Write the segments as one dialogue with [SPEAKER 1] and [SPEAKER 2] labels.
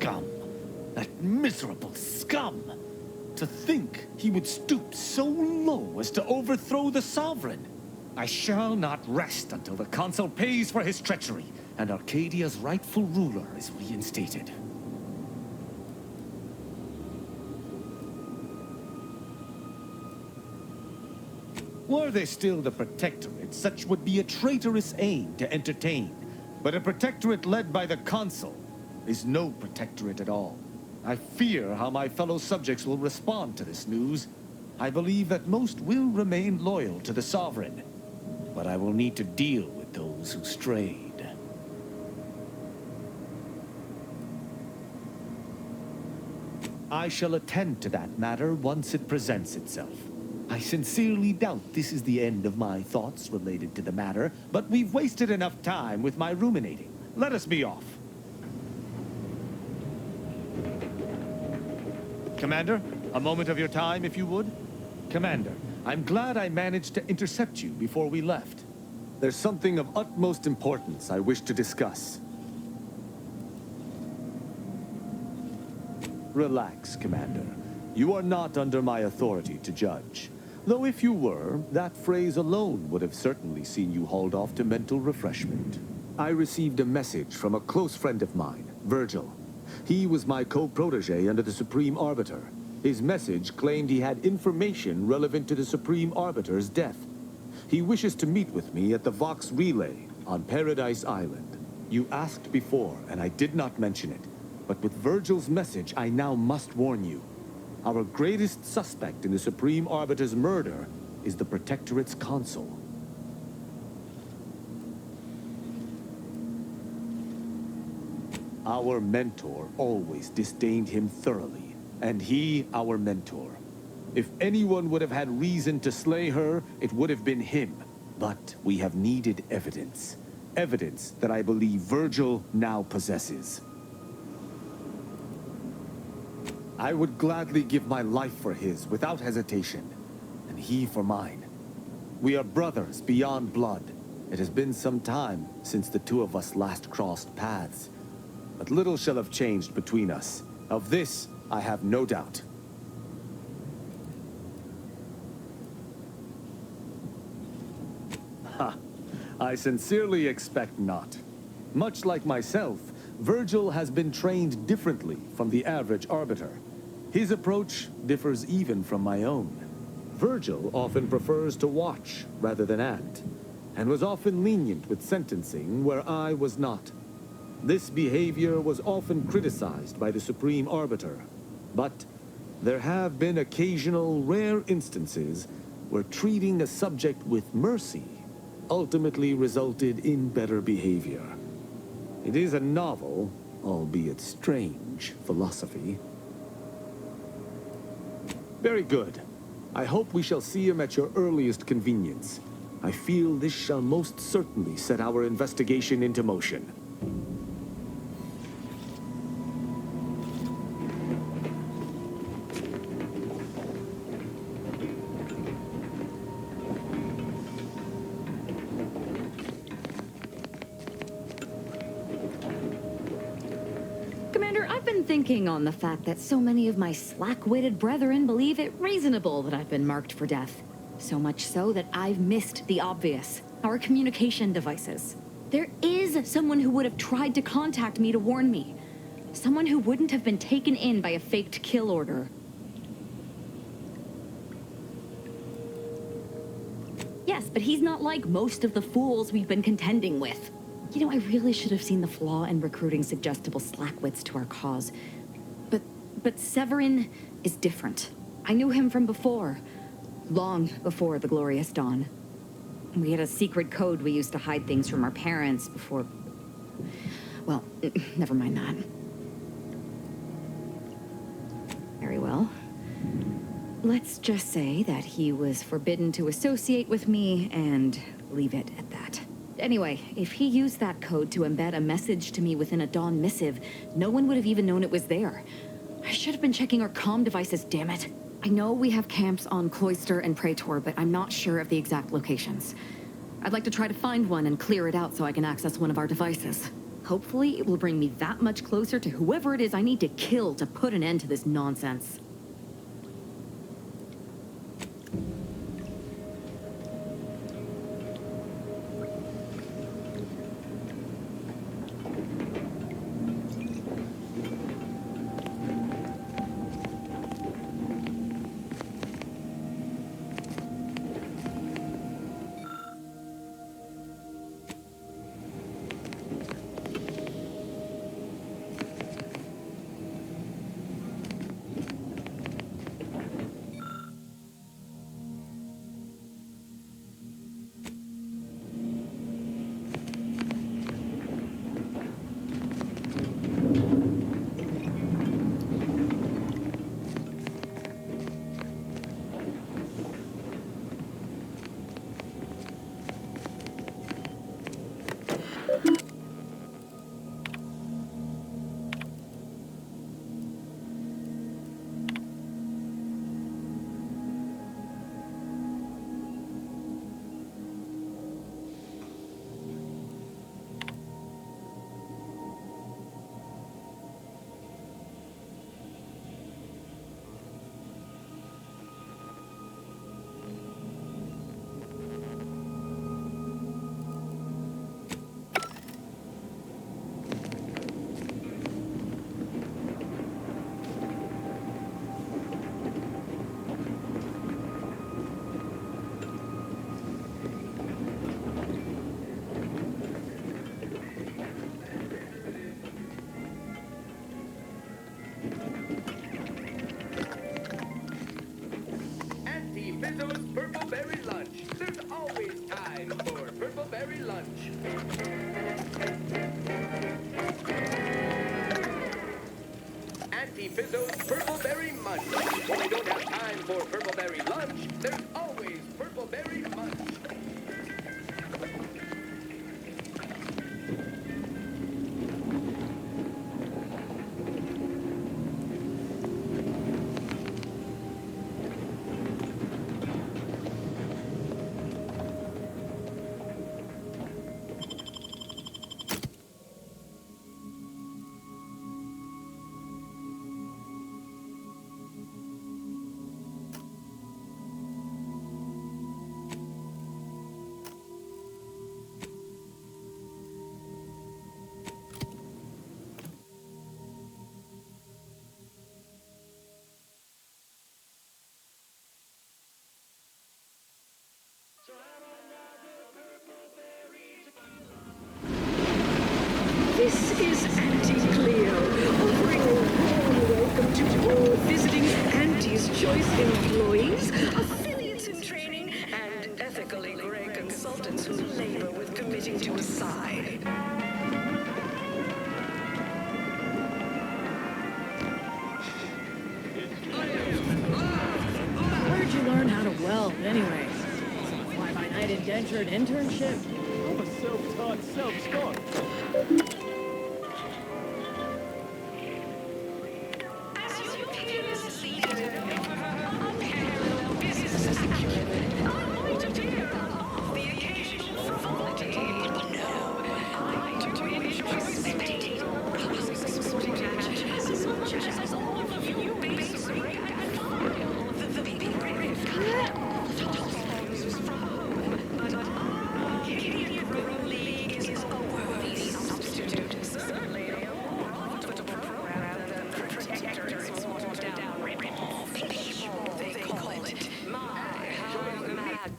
[SPEAKER 1] scum. That miserable scum. To think he would stoop so low as to overthrow the Sovereign. I shall not rest until the Consul pays for his treachery, and Arcadia's rightful ruler is reinstated. Were they still the Protectorate, such would be a traitorous aim to entertain. But a Protectorate led by the Consul is no Protectorate at all. I fear how my fellow subjects will respond to this news. I believe that most will remain loyal to the Sovereign, but I will need to deal with those who strayed. I shall attend to that matter once it presents itself. I sincerely doubt this is the end of my thoughts related to the matter, but we've wasted enough time with my ruminating. Let us be off. Commander, a moment of your time, if you would. Commander, I'm glad I managed to intercept you before we left. There's something of utmost importance I wish to discuss. Relax, Commander. You are not under my authority to judge. Though if you were, that phrase alone would have certainly seen you hauled off to mental refreshment. I received a message from a close friend of mine, Virgil. He was my co-protege under the Supreme Arbiter. His message claimed he had information relevant to the Supreme Arbiter's death. He wishes to meet with me at the Vox Relay on Paradise Island. You asked before, and I did not mention it. But with Virgil's message, I now must warn you. Our greatest suspect in the Supreme Arbiter's murder is the Protectorate's Consul. Our mentor always disdained him thoroughly, and he our mentor. If anyone would have had reason to slay her, it would have been him. But we have needed evidence. Evidence that I believe Virgil now possesses. I would gladly give my life for his without hesitation, and he for mine. We are brothers beyond blood. It has been some time since the two of us last crossed paths. But little shall have changed between us. Of this, I have no doubt. Ha! I sincerely expect not. Much like myself, Virgil has been trained differently from the average Arbiter. His approach differs even from my own. Virgil often prefers to watch rather than act, and was often lenient with sentencing where I was not. This behavior was often criticized by the Supreme Arbiter, but there have been occasional rare instances where treating a subject with mercy ultimately resulted in better behavior. It is a novel, albeit strange, philosophy. Very good. I hope we shall see him at your earliest convenience. I feel this shall most certainly set our investigation into motion.
[SPEAKER 2] I've been thinking on the fact that so many of my slack-witted brethren believe it reasonable that I've been marked for death. So much so that I've missed the obvious, our communication devices. There is someone who would have tried to contact me to warn me. Someone who wouldn't have been taken in by a faked kill order. Yes, but he's not like most of the fools we've been contending with. You know, I really should have seen the flaw in recruiting suggestible slackwits to our cause. But Severin is different. I knew him from before. Long before the Glorious Dawn. We had a secret code we used to hide things from our parents before... Well, never mind that. Very well. Let's just say that he was forbidden to associate with me and leave it at that. Anyway, if he used that code to embed a message to me within a Dawn missive, no one would have even known it was there. I should have been checking our comm devices, damn it. I know we have camps on Cloister and Praetor, but I'm not sure of the exact locations. I'd like to try to find one and clear it out so I can access one of our devices. Hopefully, it will bring me that much closer to whoever it is I need to kill to put an end to this nonsense.
[SPEAKER 3] Purple berry lunch. There's always time for purple berry lunch. Auntie Fizzo's purple berry munch. When we don't have time for purple berry lunch, there's always purple berry munch.
[SPEAKER 4] This is Auntie Cleo, offering a warm welcome to all visiting Auntie's Choice employees, affiliates in training, and ethically gray consultants who labor with committing to a side.
[SPEAKER 5] Where'd you learn how to weld, anyway? Fly-by-night indentured internship?
[SPEAKER 1] I'm a self-taught self-taught.
[SPEAKER 4] As you peerless leader of unparalleled business acumen, I might appear off the occasional frivolity, but no, I do enjoy spectating sporting matches as much as all of you base rank and file the big riff toss from home, but Arcadia League is a worthy substitute, certainly a more profitable program than the Protector's watered-down rip-off, they call it. My, how mad.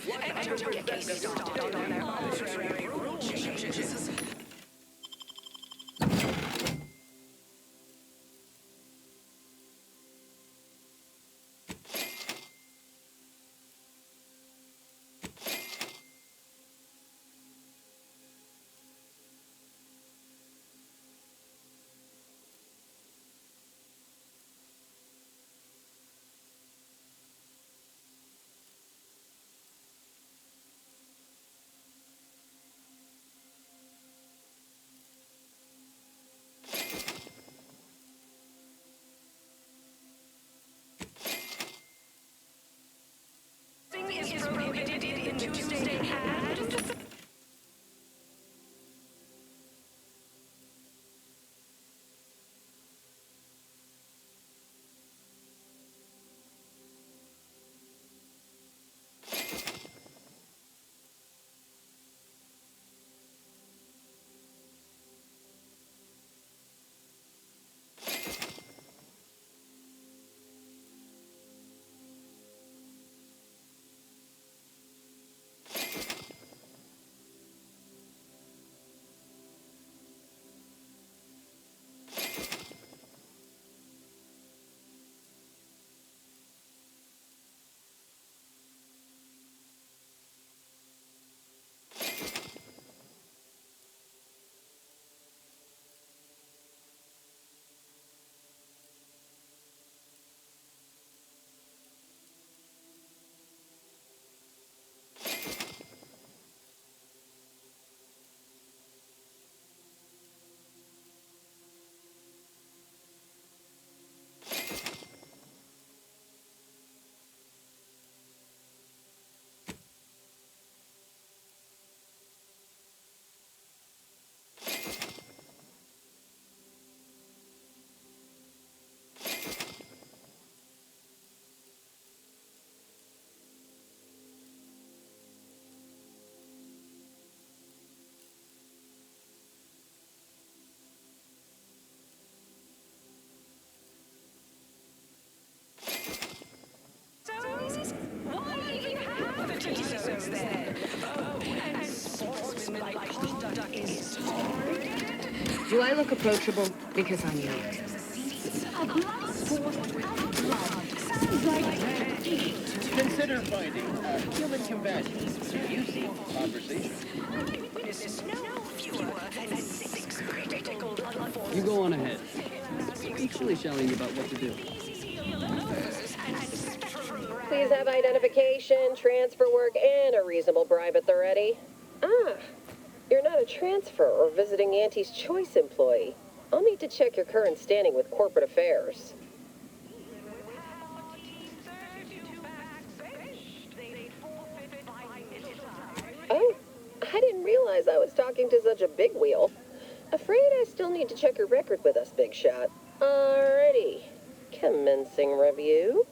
[SPEAKER 4] And don't get me started on their arbitrary rule changes. is prohibited in the Tuesday and... Why do you have the T-zones there? Oh, and sportsmanlike conduct is tolerated?
[SPEAKER 6] Do I look approachable? Because I'm young.
[SPEAKER 4] A blood sport without blood sounds like red heat.
[SPEAKER 7] Consider finding a human companion to use the conversation.
[SPEAKER 4] Witness no fewer than 6 critical blood forces.
[SPEAKER 8] You go on ahead. I'm shilly-shallying about what to do.
[SPEAKER 9] Please have identification, transfer work, and a reasonable bribe at the ready. Ah, you're not a transfer or visiting Auntie's Choice employee. I'll need to check your current standing with corporate affairs. Oh, I didn't realize I was talking to such a big wheel. Afraid I still need to check your record with us, Big Shot. Alrighty. Commencing review.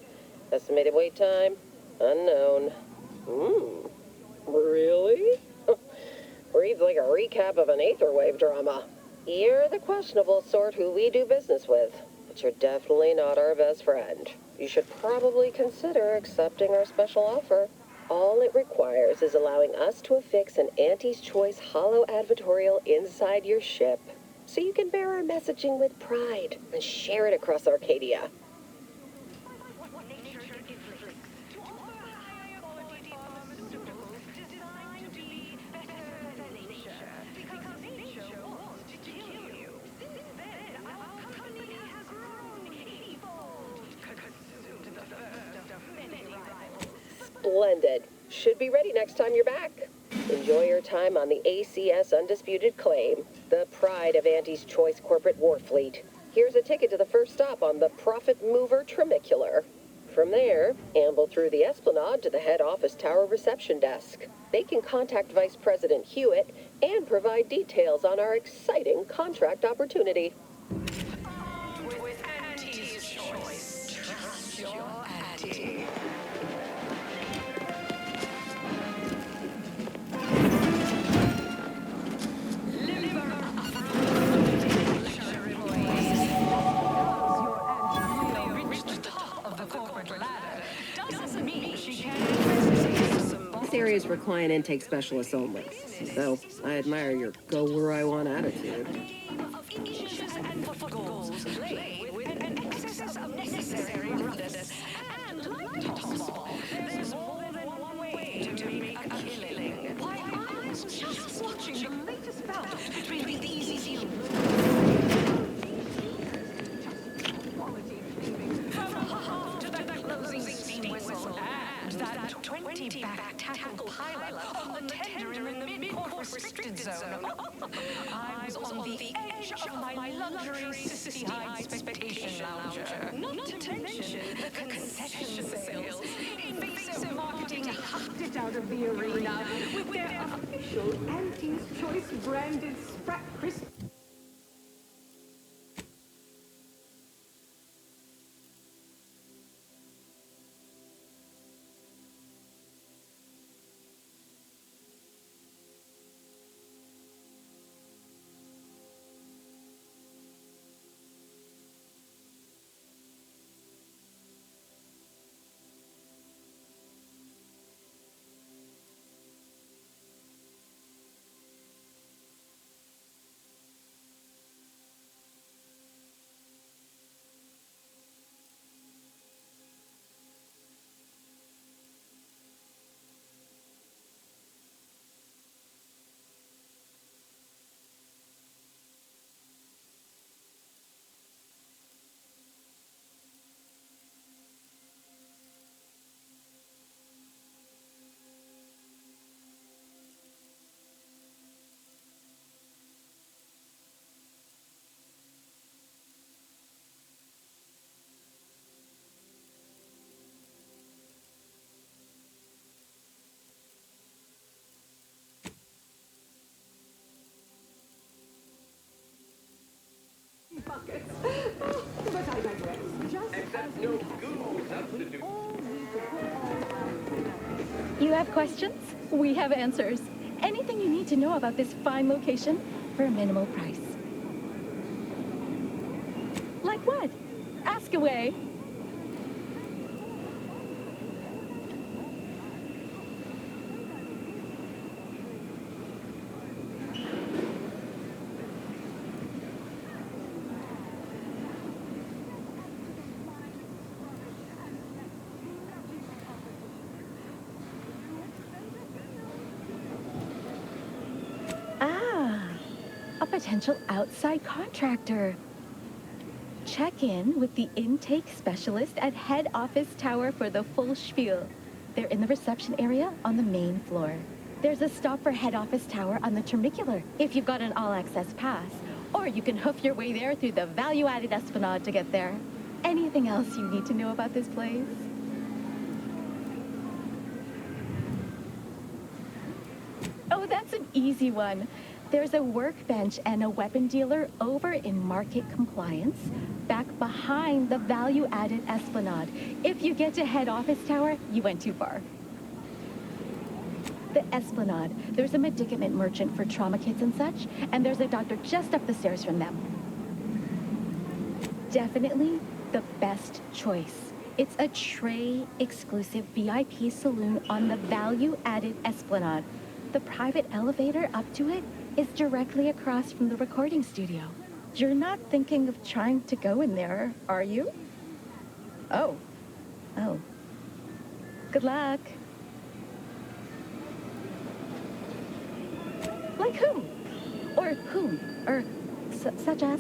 [SPEAKER 9] Estimated wait time? Unknown. Really? Reads like a recap of an Aetherwave drama. You're the questionable sort who we do business with, but you're definitely not our best friend. You should probably consider accepting our special offer. All it requires is allowing us to affix an Auntie's Choice holo advertorial inside your ship, so you can bear our messaging with pride and share it across Arcadia. Splendid. Should be ready next time you're back. Enjoy your time on the ACS Undisputed Claim, the pride of Auntie's Choice corporate war fleet. Here's a ticket to the first stop on the Profit Mover Trimicular. From there, amble through the Esplanade to the head office tower reception desk. They can contact Vice President Hewitt and provide details on our exciting contract opportunity.
[SPEAKER 4] With Auntie's Choice. Trust your Auntie.
[SPEAKER 9] This area is for client intake specialists only. So, I admire your go-where-I-want attitude.
[SPEAKER 4] There's more than one way to make a killing. Why, I was just watching the latest bout between the easy from half to the closing steam whistle and that 20-back tactical pilot on the tender in the mid-course restricted zone. I was on the edge of my luxury city-high expectation lounger. Not to mention the concession sales. Invasive marketing hucked it out of the arena with their official Auntie's Choice branded Sprat Crisp. Buckets. Oh, but I digress. Just
[SPEAKER 3] Except no goo substitute.
[SPEAKER 10] You have questions? We have answers. Anything you need to know about this fine location for a minimal price. Like what? Ask away. A potential outside contractor. Check in with the intake specialist at head office tower for the full spiel. They're in the reception area on the main floor. There's a stop for head office tower on the Termicular if you've got an all-access pass, or you can hoof your way there through the value-added Esplanade to get there. Anything else you need to know about this place? Oh, that's an easy one. There's a workbench and a weapon dealer over in Market Compliance, back behind the value-added Esplanade. If you get to head office tower, you went too far. The Esplanade, there's a medicament merchant for trauma kits and such, and there's a doctor just up the stairs from them. Definitely the best choice. It's a tray-exclusive VIP saloon on the value-added Esplanade. The private elevator up to it is directly across from the recording studio. You're not thinking of trying to go in there, are you? Oh. Good luck. Like whom? Or whom? Or such as?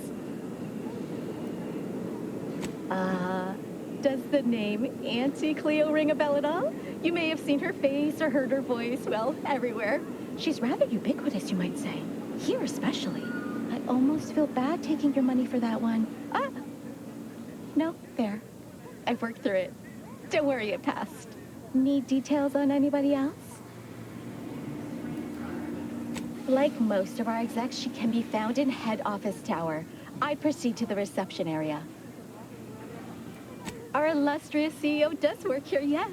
[SPEAKER 10] Does the name Auntie Cleo ring a bell at all? You may have seen her face or heard her voice, well, everywhere. She's rather ubiquitous, you might say. Here especially. I almost feel bad taking your money for that one. No, there. I've worked through it. Don't worry, it passed. Need details on anybody else? Like most of our execs, she can be found in head office tower. I proceed to the reception area. Our illustrious CEO does work here, yes.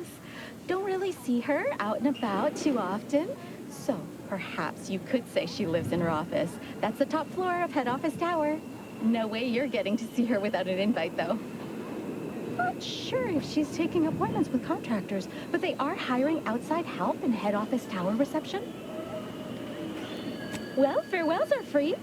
[SPEAKER 10] Don't really see her out and about too often. So perhaps you could say she lives in her office. That's the top floor of head office tower. No way you're getting to see her without an invite, though. Not sure if she's taking appointments with contractors, but they are hiring outside help in head office tower reception. Well, farewells are free.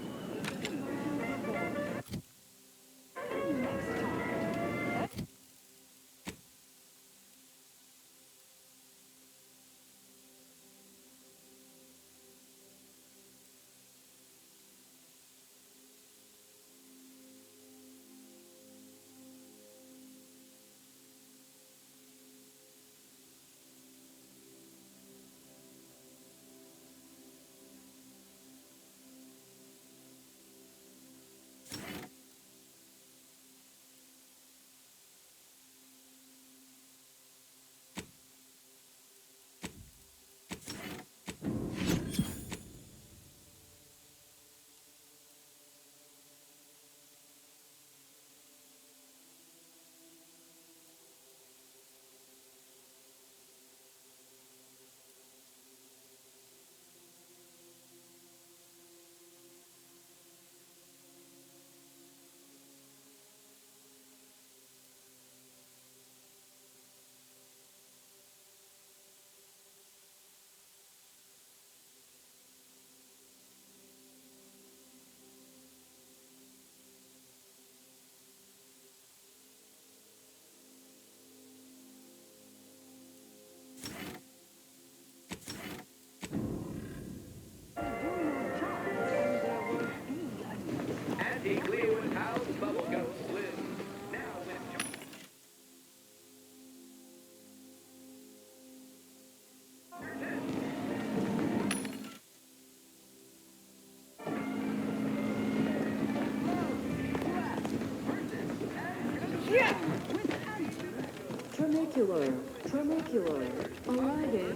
[SPEAKER 11] Auricular, tramacular, arriving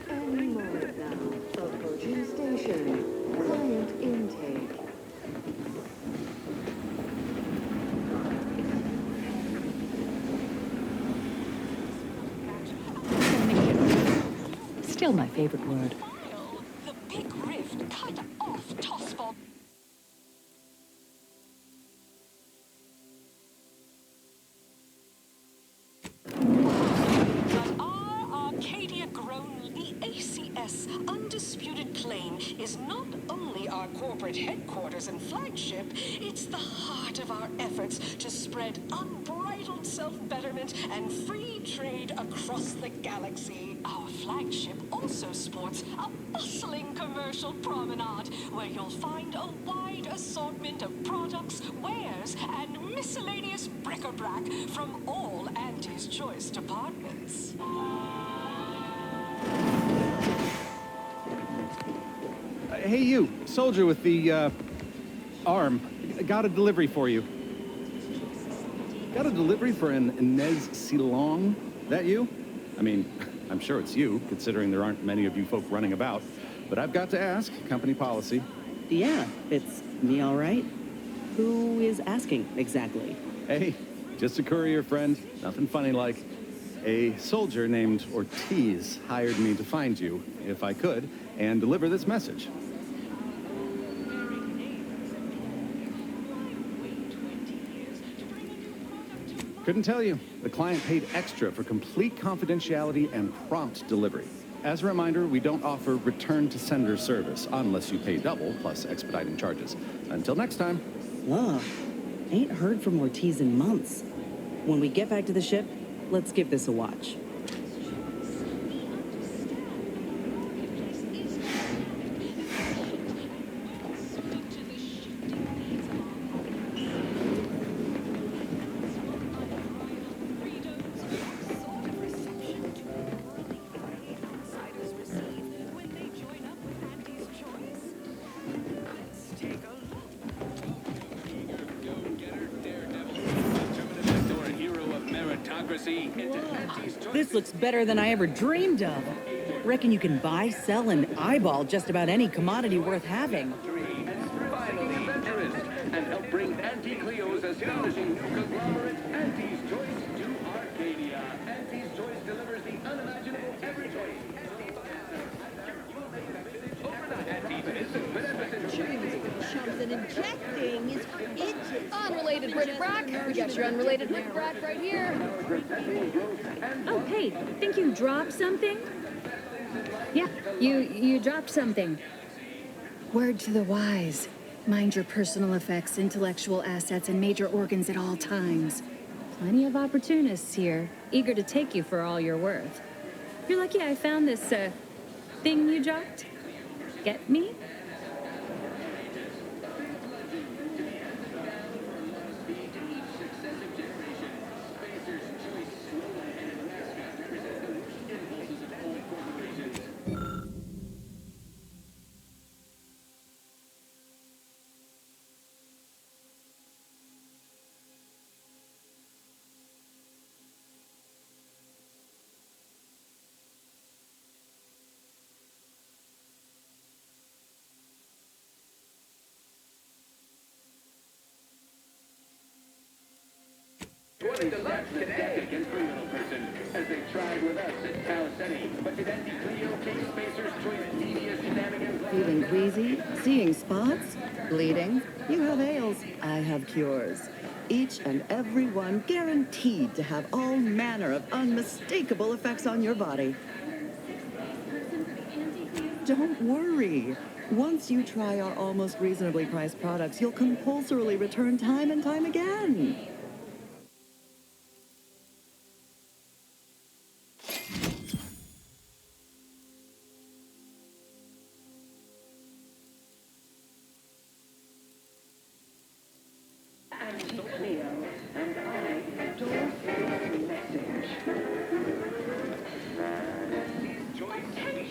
[SPEAKER 11] any moment now. Approaching station. Client intake.
[SPEAKER 12] Still my favorite word.
[SPEAKER 4] The big rift cut off Tosford. But our Arcadia grown, the ACS undisputed claim is not only our corporate headquarters and flagship, it's the heart of our efforts to spread unbridled self-betterment and free trade across the galaxy. Our flagship also sports a bustling commercial promenade where you'll find a wide assortment of products, wares, and miscellaneous bric-a-brac from all Auntie's Choice departments.
[SPEAKER 13] Hey, you, soldier with the, arm. Got a delivery for you. Got a delivery for an Inez Silong? That you? I mean, I'm sure it's you, considering there aren't many of you folk running about. But I've got to ask, company policy.
[SPEAKER 14] Yeah, it's me all right. Who is asking, exactly?
[SPEAKER 13] Hey, just a courier friend. Nothing funny like. A soldier named Ortiz hired me to find you, if I could, and deliver this message. Couldn't tell you. The client paid extra for complete confidentiality and prompt delivery. As a reminder, we don't offer return-to-sender service unless you pay double plus expediting charges. Until next time.
[SPEAKER 14] Ugh. Ain't heard from Ortiz in months. When we get back to the ship, let's give this a watch. This looks better than I ever dreamed of. Reckon you can buy, sell, and eyeball just about any commodity worth having.
[SPEAKER 3] Finally, adventurous, and help bring Auntie Cleo's astonishing new conglomerate, Auntie's Choice, to Arcadia. Auntie's Choice delivers the unimaginable every choice.
[SPEAKER 15] Chums and injecting is for itches. Unrelated bric-a-brac. We got your unrelated bric-a-brac right here.
[SPEAKER 2] Oh, hey, think you dropped something? Yeah, you dropped something.
[SPEAKER 16] Word to the wise. Mind your personal effects, intellectual assets, and major organs at all times.
[SPEAKER 2] Plenty of opportunists here, eager to take you for all you're worth. You're lucky I found this, thing you dropped. Get me?
[SPEAKER 3] What a deluxe today! Against criminal person, as they tried with us at Calicetti. But did Auntie Cleo take Spacer's Choice devious shenanigans?
[SPEAKER 14] Feeling queasy? Seeing spots? Bleeding? You have ails. I have cures. Each and every one guaranteed to have all manner of unmistakable effects on your body. Don't worry. Once you try our almost reasonably priced products, you'll compulsorily return time and time again.
[SPEAKER 11] Auntie Cleo, and I endorse this message.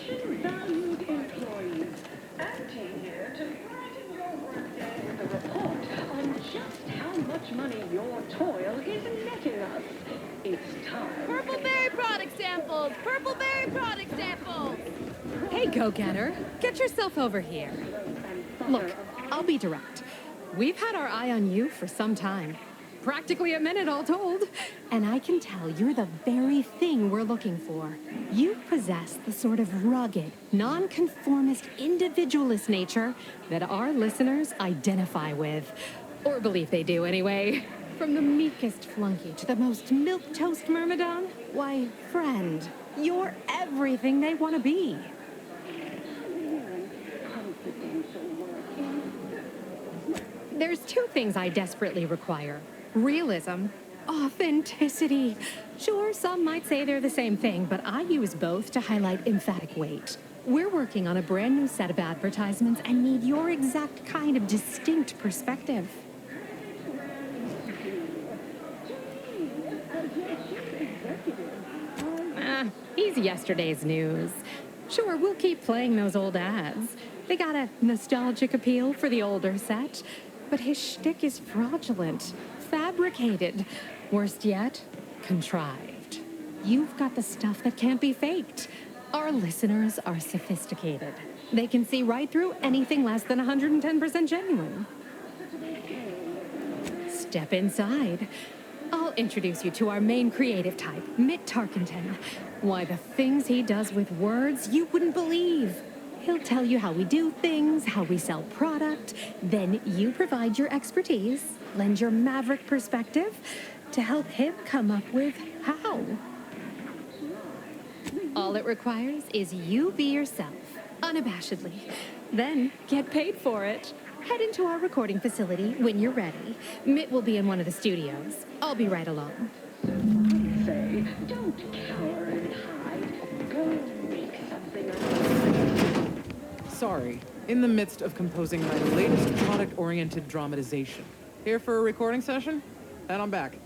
[SPEAKER 11] Attention valued employees. Auntie here to brighten your workday with a report on just how much money your toil is netting us. It's time.
[SPEAKER 15] Purple berry product samples! Purple berry product samples!
[SPEAKER 12] Hey, go-getter. Get yourself over here. Look, I'll be direct. We've had our eye on you for some time. Practically a minute, all told. And I can tell you're the very thing we're looking for. You possess the sort of rugged, nonconformist, individualist nature that our listeners identify with. Or believe they do, anyway. From the meekest flunky to the most milquetoast myrmidon, why, friend, you're everything they want to be. There's two things I desperately require. Realism, authenticity. Sure, some might say they're the same thing, but I use both to highlight emphatic weight. We're working on a brand new set of advertisements and need your exact kind of distinct perspective. He's yesterday's news. Sure, we'll keep playing those old ads. They got a nostalgic appeal for the older set, but his shtick is fraudulent, fabricated. Worst yet, contrived. You've got the stuff that can't be faked. Our listeners are sophisticated. They can see right through anything less than 110% genuine. Step inside. I'll introduce you to our main creative type, Mitt Tarkenton. Why, the things he does with words you wouldn't believe. He'll tell you how we do things, how we sell product. Then you provide your expertise, lend your maverick perspective to help him come up with how. All it requires is you be yourself, unabashedly. Then get paid for it. Head into our recording facility when you're ready. Mitt will be in one of the studios. I'll be right along.
[SPEAKER 11] I say, don't cower and hide. Go make something of it.
[SPEAKER 17] Sorry, in the midst of composing my latest product-oriented dramatization. Here for a recording session? And I'm back.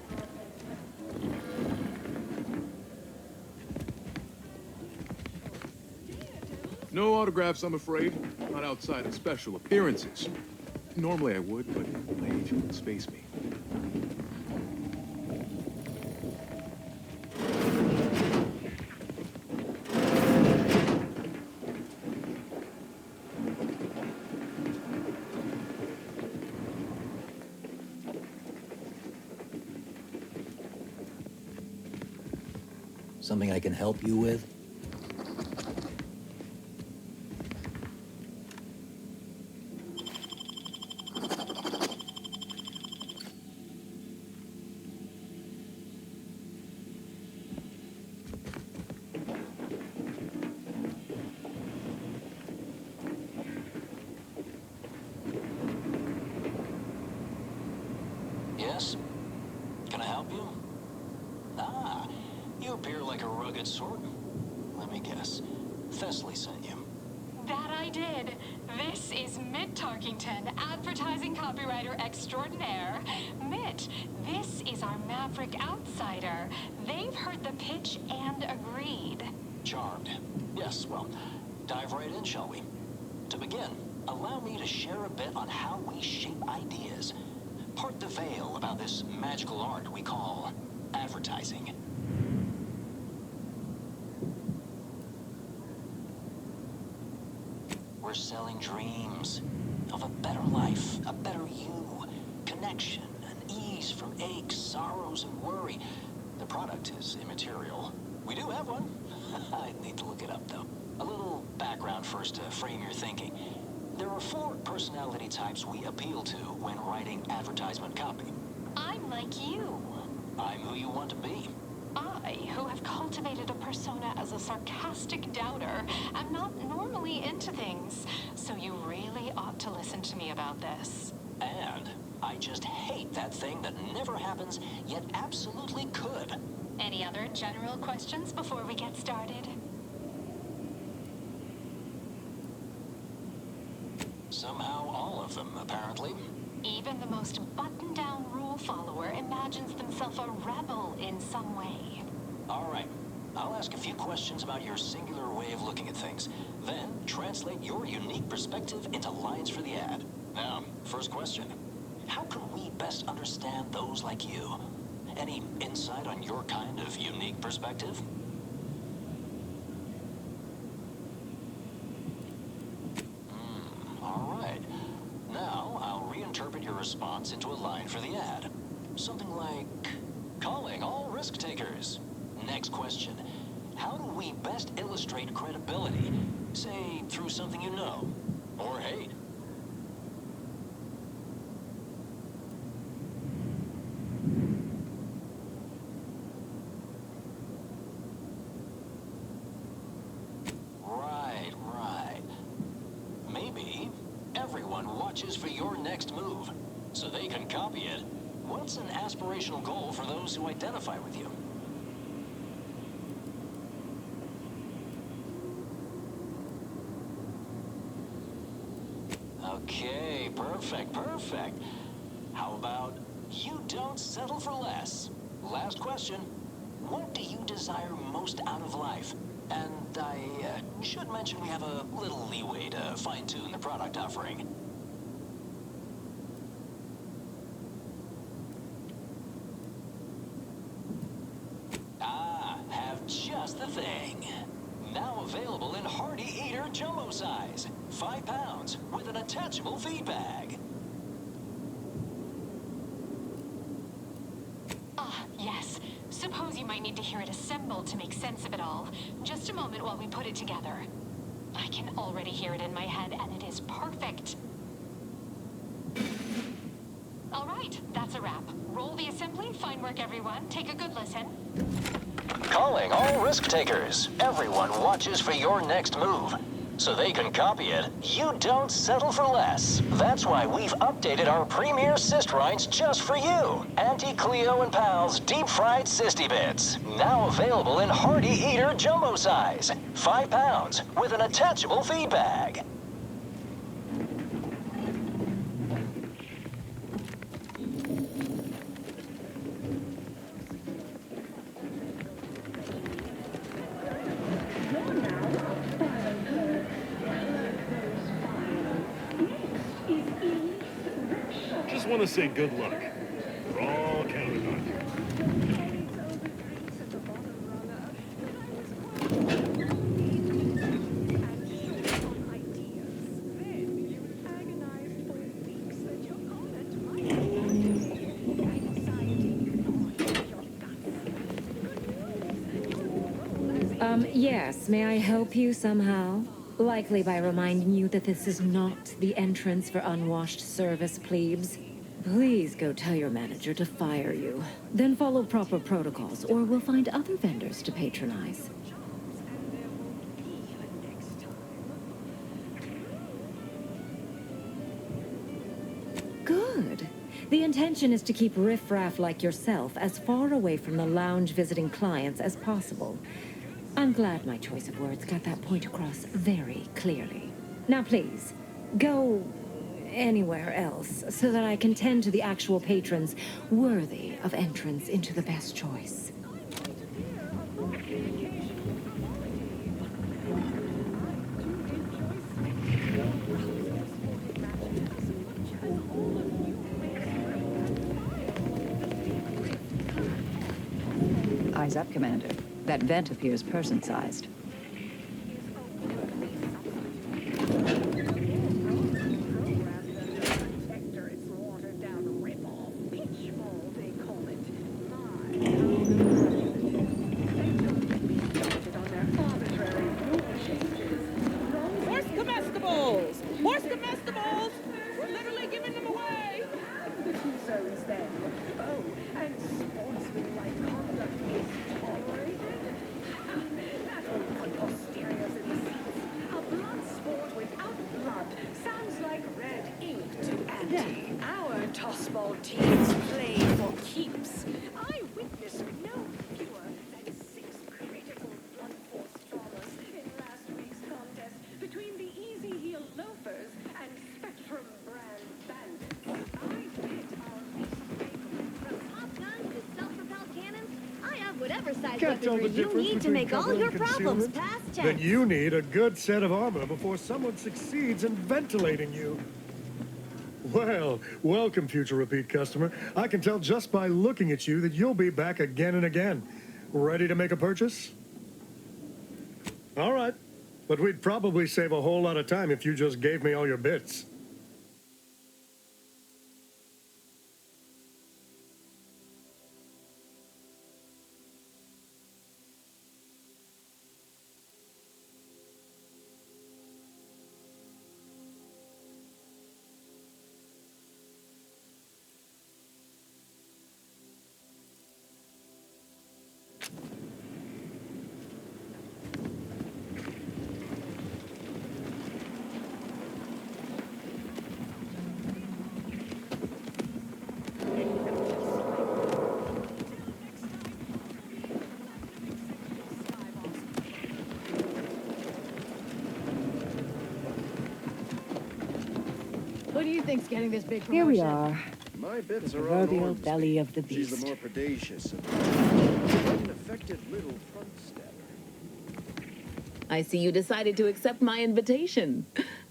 [SPEAKER 18] No autographs, I'm afraid. Not outside of special appearances. Normally I would, but my agent wouldn't space me.
[SPEAKER 19] Something I can help you with?
[SPEAKER 20] Yes? Can I help you? Ah, you appear like a rugged sort. Let me guess. Thessaly sent you.
[SPEAKER 21] That I did. This is Mitt Tarkington, advertising copywriter extraordinaire. Mitt, this is our maverick outsider. They've heard the pitch and agreed.
[SPEAKER 20] Charmed. Yes, well, dive right in, shall we? To begin, allow me to share a bit on how we shape ideas. Part the veil about this magical art we call advertising. We're selling dreams of a better life, a better you, connection, and ease from aches, sorrows, and worry. The product is immaterial. We do have one. I need to look it up, though. A little background first to frame your thinking. There are 4 personality types we appeal to when writing advertisement copy.
[SPEAKER 21] I'm like you.
[SPEAKER 20] I'm who you want to be.
[SPEAKER 21] I, who have cultivated a persona as a sarcastic doubter, am not normally into things, so you really ought to listen to me about this.
[SPEAKER 20] And I just hate that thing that never happens, yet absolutely could.
[SPEAKER 21] Any other general questions before we get started?
[SPEAKER 20] Somehow all of them, apparently.
[SPEAKER 21] Even the most buttoned-down rule follower imagines themselves a rebel in some way.
[SPEAKER 20] All right. I'll ask a few questions about your singular way of looking at things. Then translate your unique perspective into lines for the ad. Now, first question. How can we best understand those like you? Any insight on your kind of unique perspective? All right. Now, I'll reinterpret your response into a line for the ad. Something like, calling all risk takers. Next question. How do we best illustrate credibility? Say, through something you know, or hate. Right. Maybe everyone watches for your next move, so they can copy it. What's an aspirational goal for those who identify with you? Okay, perfect. How about you don't settle for less? Last question. What do you desire most out of life? And I should mention we have a little leeway to fine-tune the product offering. Have just the thing. Now available in Hearty Eater Jumbo size. 5 pounds with an attachable feed bag.
[SPEAKER 21] Yes. Suppose you might need to hear it assembled to make sense of it all. Just a moment while we put it together. I can already hear it in my head, and it is perfect. All right, that's a wrap. Roll the assembly. Fine work, everyone. Take a good listen.
[SPEAKER 20] Calling all risk takers. Everyone watches for your next move, so they can copy it. You don't settle for less. That's why we've updated our premier cyst rinds just for you. Auntie Cleo and Pal's deep-fried Sisty Bits. Now available in Hearty Eater Jumbo size. 5 pounds with an attachable feed bag.
[SPEAKER 19] Just want to say good luck. We're all counting on you.
[SPEAKER 2] Yes, may I help you somehow? Likely by reminding you that this is not the entrance for unwashed service plebes. Please go tell your manager to fire you. Then follow proper protocols, or we'll find other vendors to patronize. Good. The intention is to keep riffraff like yourself as far away from the lounge visiting clients as possible. I'm glad my choice of words got that point across very clearly. Now please, go anywhere else so that I can tend to the actual patrons worthy of entrance into the best choice.
[SPEAKER 22] Eyes up, Commander. That vent appears person-sized.
[SPEAKER 5] Horse comestibles! Horse comestibles! We're literally giving them away!
[SPEAKER 11] The two zones then. Oh, and sportsmanlike conduct is tolerated. Not only for posteriors in the seats. A blood sport without blood sounds like red ink to Auntie. Our tossball teams play for keeps. I witnessed no fewer than 6 critical blood force traumas in last week's contest between the Easy Heel Loafers and Spectrum Brand Bandits. I bet
[SPEAKER 15] whatever size
[SPEAKER 23] Can't tell the
[SPEAKER 15] weaponry you
[SPEAKER 23] difference
[SPEAKER 15] need to
[SPEAKER 23] between
[SPEAKER 15] make all
[SPEAKER 23] cover
[SPEAKER 15] your
[SPEAKER 23] and
[SPEAKER 15] problems
[SPEAKER 23] concealment?
[SPEAKER 15] past
[SPEAKER 23] Then
[SPEAKER 15] tense.
[SPEAKER 23] you need a good set of armor before someone succeeds in ventilating you.
[SPEAKER 1] Well, welcome, future repeat customer. I can tell just by looking at you that you'll be back again and again. Ready to make a purchase? All right. But we'd probably save a whole lot of time if you just gave me all your bits.
[SPEAKER 5] Who do you think's getting this big promotion?
[SPEAKER 22] Here we are.
[SPEAKER 6] My bits
[SPEAKER 22] The
[SPEAKER 6] are
[SPEAKER 22] proverbial
[SPEAKER 6] all
[SPEAKER 22] belly of the
[SPEAKER 6] She's
[SPEAKER 22] beast.
[SPEAKER 6] the more predacious of an effective little front stepper.
[SPEAKER 2] I see you decided to accept my invitation.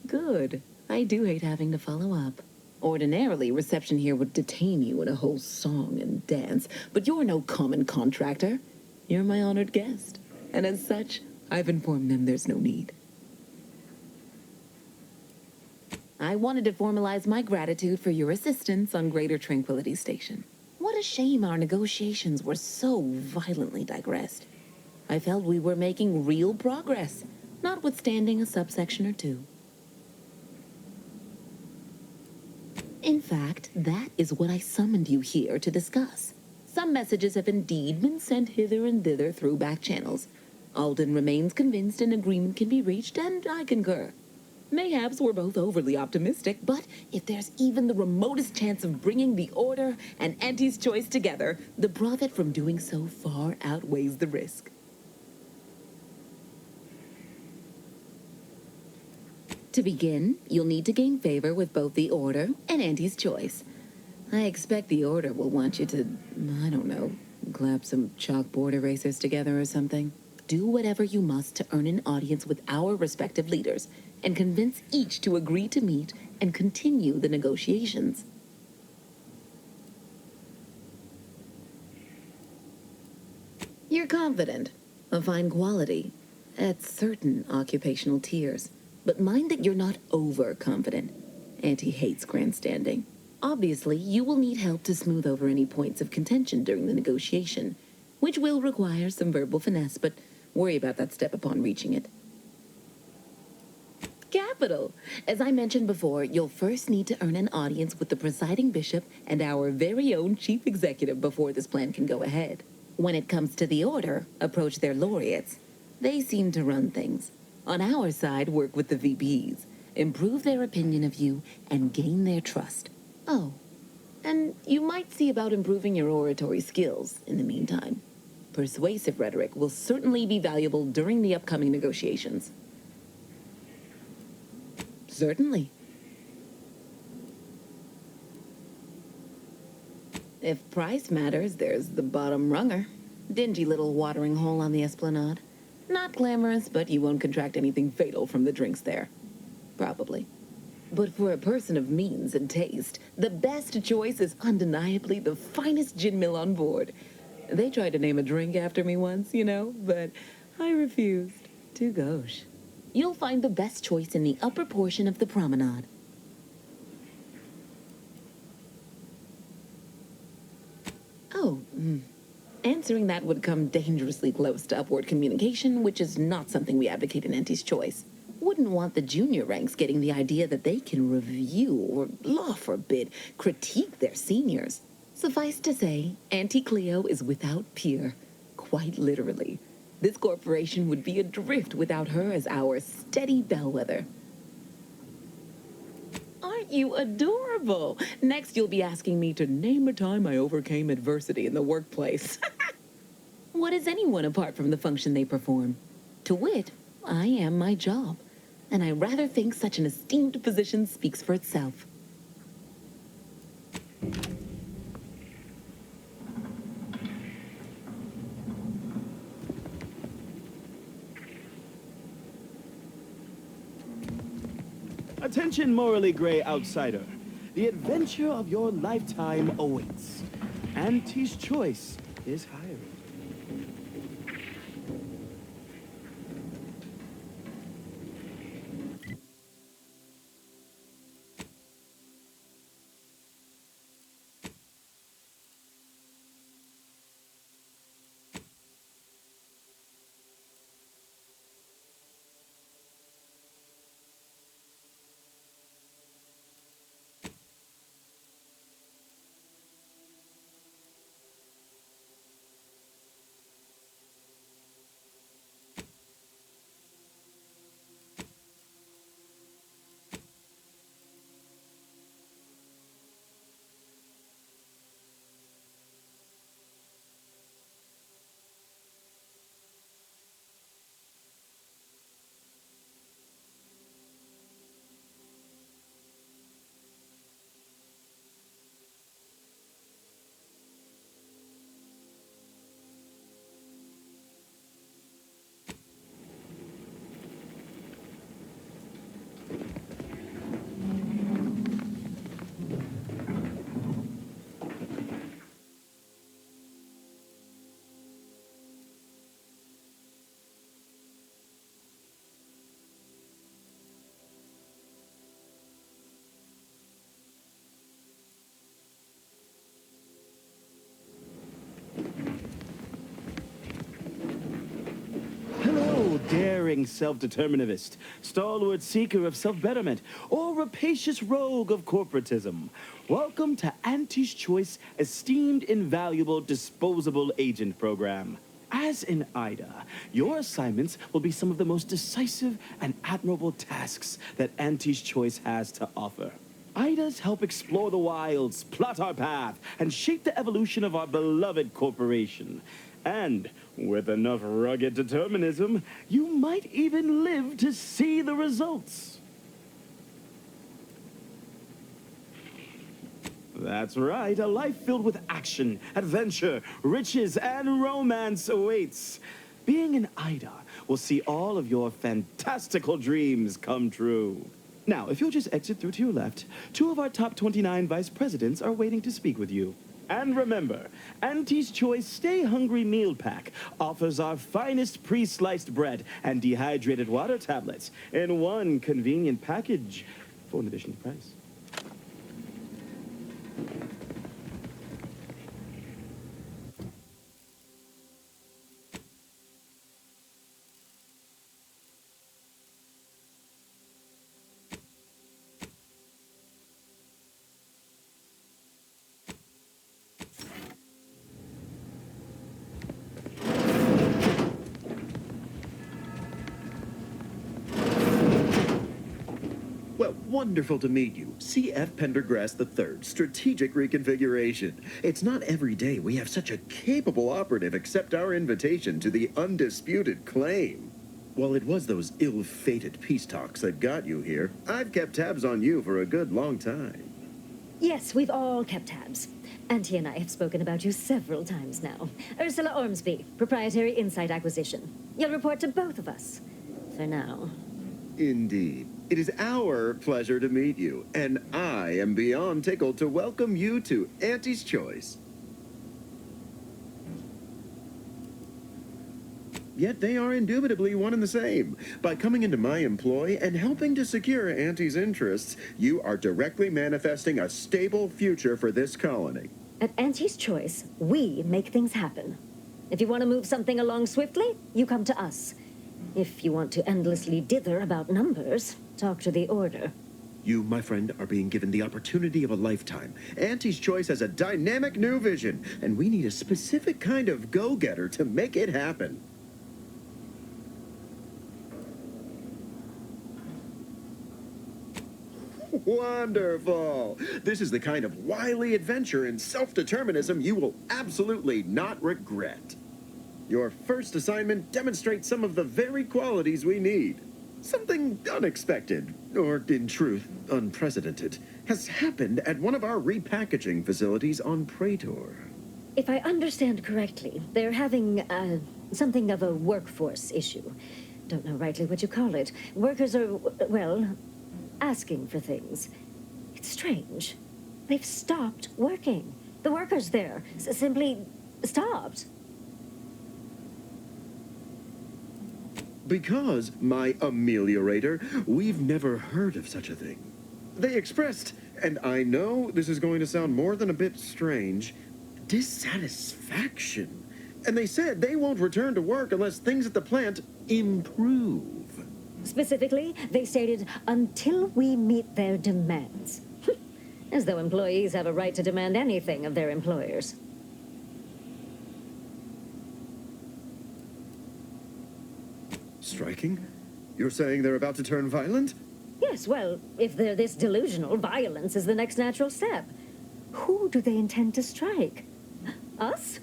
[SPEAKER 2] Good. I do hate having to follow up. Ordinarily, reception here would detain you in a whole song and dance, but you're no common contractor. You're my honored guest. And as such, I've informed them there's no need. I wanted to formalize my gratitude for your assistance on Greater Tranquility Station. What a shame our negotiations were so violently digressed. I felt we were making real progress, notwithstanding a subsection or two. In fact, that is what I summoned you here to discuss. Some messages have indeed been sent hither and thither through back channels. Alden remains convinced an agreement can be reached, and I concur. Mayhaps we're both overly optimistic, but if there's even the remotest chance of bringing the Order and Auntie's Choice together, the profit from doing so far outweighs the risk. To begin, you'll need to gain favor with both the Order and Auntie's Choice. I expect the Order will want you to, I don't know, clap some chalkboard erasers together or something. Do whatever you must to earn an audience with our respective leaders, and convince each to agree to meet and continue the negotiations. You're confident, of fine quality, at certain occupational tiers, but mind that you're not overconfident. Auntie hates grandstanding. Obviously, you will need help to smooth over any points of contention during the negotiation, which will require some verbal finesse, but worry about that step upon reaching it. Capital! As I mentioned before, you'll first need to earn an audience with the presiding bishop and our very own chief executive before this plan can go ahead. When it comes to the Order, approach their laureates. They seem to run things. On our side, work with the VPs, improve their opinion of you, and gain their trust. Oh, and you might see about improving your oratory skills in the meantime. Persuasive rhetoric will certainly be valuable during the upcoming negotiations. Certainly. If price matters, there's the bottom runger. Dingy little watering hole on the Esplanade. Not glamorous, but you won't contract anything fatal from the drinks there. Probably. But for a person of means and taste, the best choice is undeniably the finest gin mill on board. They tried to name a drink after me once, you know, but I refused. Too gauche. You'll find the best choice in the upper portion of the promenade. Oh, answering that would come dangerously close to upward communication, which is not something we advocate in Auntie's Choice. Wouldn't want the junior ranks getting the idea that they can review or, law forbid, critique their seniors. Suffice to say, Auntie Cleo is without peer, quite literally. This corporation would be adrift without her as our steady bellwether. Aren't you adorable? Next, you'll be asking me to name a time I overcame adversity in the workplace. What is anyone apart from the function they perform? To wit, I am my job, and I rather think such an esteemed position speaks for itself.
[SPEAKER 23] Attention, morally gray outsider.
[SPEAKER 7] The adventure of your lifetime awaits. Auntie's Choice is hiring. Hello, daring self-determinivist, stalwart seeker of self-betterment, or rapacious rogue of corporatism. Welcome to Auntie's Choice Esteemed Invaluable Disposable Agent Program. As in IDA, your assignments will be some of the most decisive and admirable tasks that Auntie's Choice has to offer. IDAs help explore the wilds, plot our path, and shape the evolution of our beloved corporation. And with enough rugged determinism, you might even live to see the results. That's right, a life filled with action, adventure, riches, and romance awaits. Being an IDA will see all of your fantastical dreams come true. Now, if you'll just exit through to your left, 2 of our top 29 vice presidents are waiting to speak with you. And remember, Auntie's Choice Stay Hungry Meal Pack offers our finest pre-sliced bread and dehydrated water tablets in one convenient package for an additional price.
[SPEAKER 6] Well, wonderful to meet you. C.F. Pendergrass III, Strategic Reconfiguration. It's not every day we have such a capable operative accept our invitation to the undisputed claim. While it was those ill-fated peace talks that got you here, I've kept tabs on you for a good long time.
[SPEAKER 8] Yes, we've all kept tabs. Auntie and I have spoken about you several times now. Ursula Ormsby, Proprietary Insight Acquisition. You'll report to both of us. For now.
[SPEAKER 6] Indeed. It is our pleasure to meet you, and I am beyond tickled to welcome you to Auntie's Choice. Yet they are indubitably one and the same. By coming into my employ and helping to secure Auntie's interests, you are directly manifesting a stable future for this colony.
[SPEAKER 8] At Auntie's Choice, we make things happen. If you want to move something along swiftly, you come to us. If you want to endlessly dither about numbers, talk to the Order.
[SPEAKER 6] You, my friend, are being given the opportunity of a lifetime. Auntie's Choice has a dynamic new vision, and we need a specific kind of go-getter to make it happen. Wonderful! This is the kind of wily adventure and self-determinism you will absolutely not regret. Your first assignment demonstrates some of the very qualities we need. Something unexpected, or in truth, unprecedented, has happened at one of our repackaging facilities on Praetor.
[SPEAKER 8] If I understand correctly, they're having, something of a workforce issue. Don't know rightly what you call it. Workers are, well, asking for things. It's strange. They've stopped working. The workers there simply stopped.
[SPEAKER 6] Because, my ameliorator, we've never heard of such a thing. They expressed, and I know this is going to sound more than a bit strange, dissatisfaction. And they said they won't return to work unless things at the plant improve.
[SPEAKER 8] Specifically, they stated, until we meet their demands. As though employees have a right to demand anything of their employers.
[SPEAKER 6] Striking? You're saying they're about to turn violent?
[SPEAKER 8] Yes, well, if they're this delusional, violence is the next natural step. Who do they intend to strike? Us?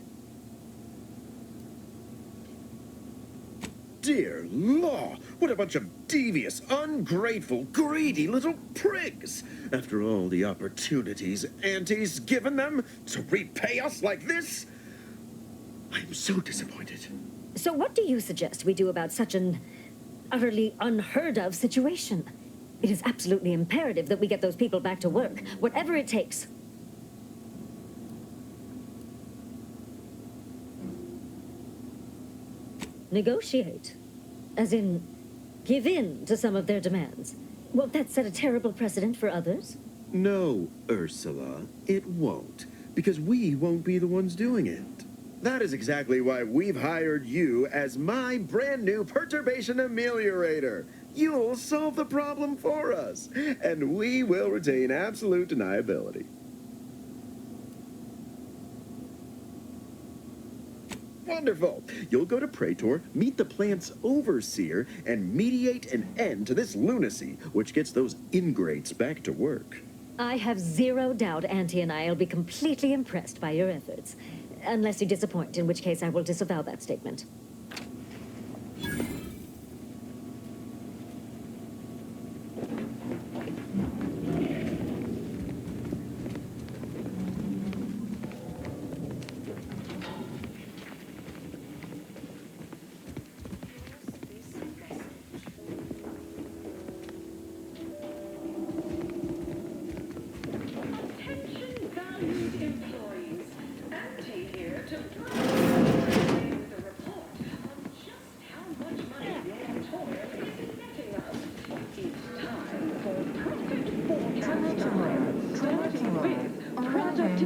[SPEAKER 6] Dear law, what a bunch of devious, ungrateful, greedy little prigs! After all the opportunities Auntie's given them to repay us like this? I'm so disappointed.
[SPEAKER 8] So what do you suggest we do about such an utterly unheard of situation? It is absolutely imperative that we get those people back to work, whatever it takes. Negotiate. As in, give in to some of their demands. Won't that set a terrible precedent for others?
[SPEAKER 6] No, Ursula, it won't. Because we won't be the ones doing it. That is exactly why we've hired you as my brand new perturbation ameliorator. You'll solve the problem for us, and we will retain absolute deniability. Wonderful! You'll go to Praetor, meet the plant's overseer, and mediate an end to this lunacy, which gets those ingrates back to work.
[SPEAKER 8] I have zero doubt Auntie and I will be completely impressed by your efforts. Unless you disappoint, in which case I will disavow that statement.
[SPEAKER 11] Attention valued employees. Auntie here to provide the report on just how much money your toil is netting us. It's time for profit forecast time, starting with product.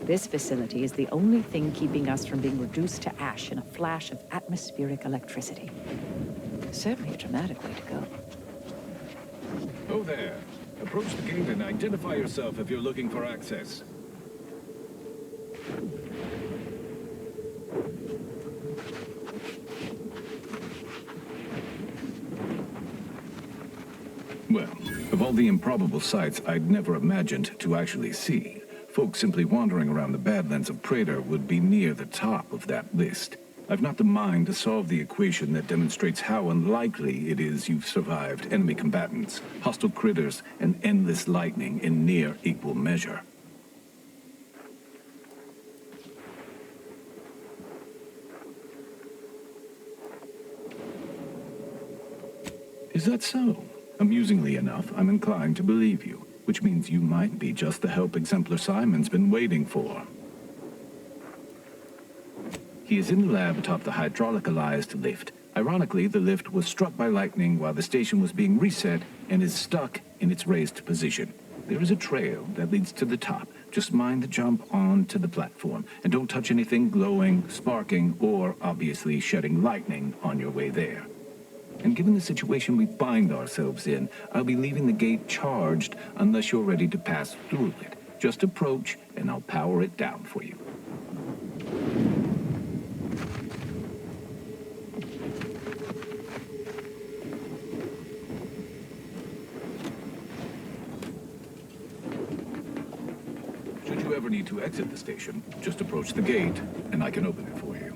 [SPEAKER 22] This facility is the only thing keeping us from being reduced to ash in a flash of atmospheric electricity. Certainly a dramatic way to go.
[SPEAKER 9] Oh there. Approach the gate and identify yourself if you're looking for access. Well, of all the improbable sights I'd never imagined to actually see, folks simply wandering around the Badlands of Praetor would be near the top of that list. I've not the mind to solve the equation that demonstrates how unlikely it is you've survived enemy combatants, hostile critters, and endless lightning in near equal measure. Is that so? Amusingly enough, I'm inclined to believe you, which means you might be just the help Exemplar Simon's been waiting for. He is in the lab atop the hydraulicalized lift. Ironically, the lift was struck by lightning while the station was being reset and is stuck in its raised position. There is a trail that leads to the top. Just mind the jump onto the platform, and don't touch anything glowing, sparking, or obviously shedding lightning on your way there. And given the situation we find ourselves in, I'll be leaving the gate charged unless you're ready to pass through it. Just approach, and I'll power it down for you. Should you ever need to exit the station, just approach the gate, and I can open it for you.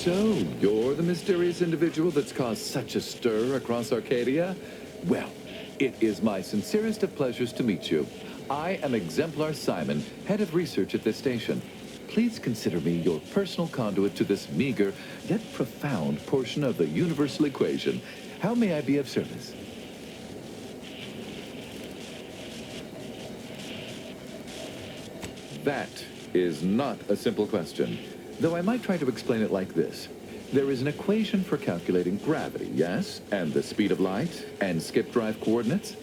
[SPEAKER 10] So, you're the mysterious individual that's caused such a stir across Arcadia? Well, it is my sincerest of pleasures to meet you. I am Exemplar Simon, head of research at this station. Please consider me your personal conduit to this meager, yet profound portion of the universal equation. How may I be of service? That is not a simple question, though I might try to explain it like this. There is an equation for calculating gravity, yes? And the speed of light, and skip drive coordinates?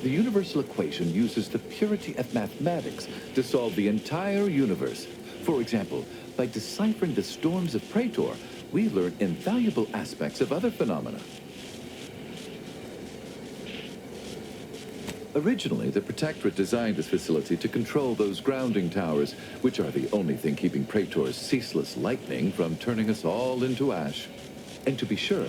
[SPEAKER 10] The universal equation uses the purity of mathematics to solve the entire universe. For example, by deciphering the storms of Praetor, we learn invaluable aspects of other phenomena. Originally, the Protectorate designed this facility to control those grounding towers, which are the only thing keeping Praetor's ceaseless lightning from turning us all into ash. And to be sure,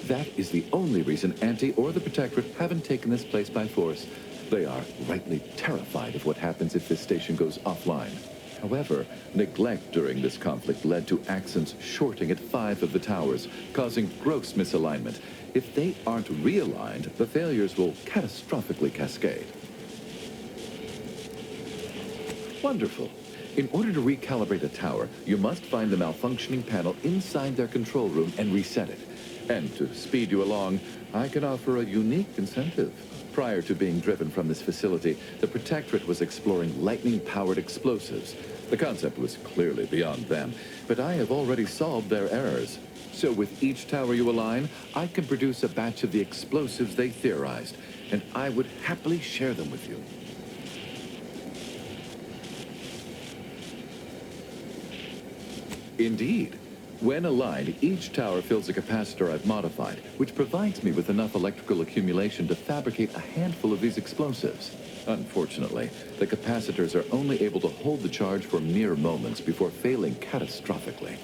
[SPEAKER 10] That is the only reason Anti or the Protectorate haven't taken this place by force. They are rightly terrified of what happens if this station goes offline. However, neglect during this conflict led to Axon's shorting at 5 of the towers, causing gross misalignment. If they aren't realigned, the failures will catastrophically cascade. Wonderful. In order to recalibrate a tower, you must find the malfunctioning panel inside their control room and reset it. And to speed you along, I can offer a unique incentive. Prior to being driven from this facility, the Protectorate was exploring lightning-powered explosives. The concept was clearly beyond them, but I have already solved their errors. So with each tower you align, I can produce a batch of the explosives they theorized, and I would happily share them with you. Indeed. When aligned, each tower fills a capacitor I've modified, which provides me with enough electrical accumulation to fabricate a handful of these explosives. Unfortunately, the capacitors are only able to hold the charge for mere moments before failing catastrophically.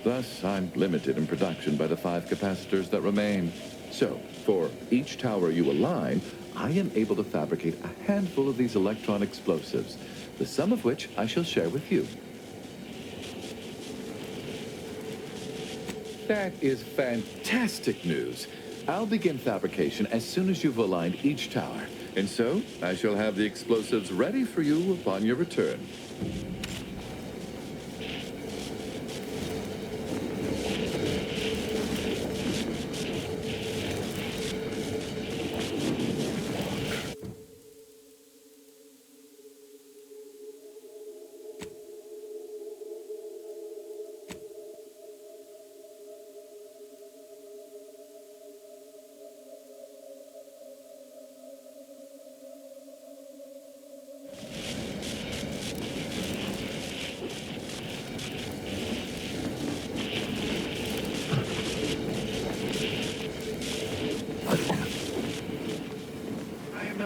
[SPEAKER 10] Thus, I'm limited in production by the 5 capacitors that remain. So, for each tower you align, I am able to fabricate a handful of these electron explosives, the sum of which I shall share with you. That is fantastic news. I'll begin fabrication as soon as you've aligned each tower. And so, I shall have the explosives ready for you upon your return.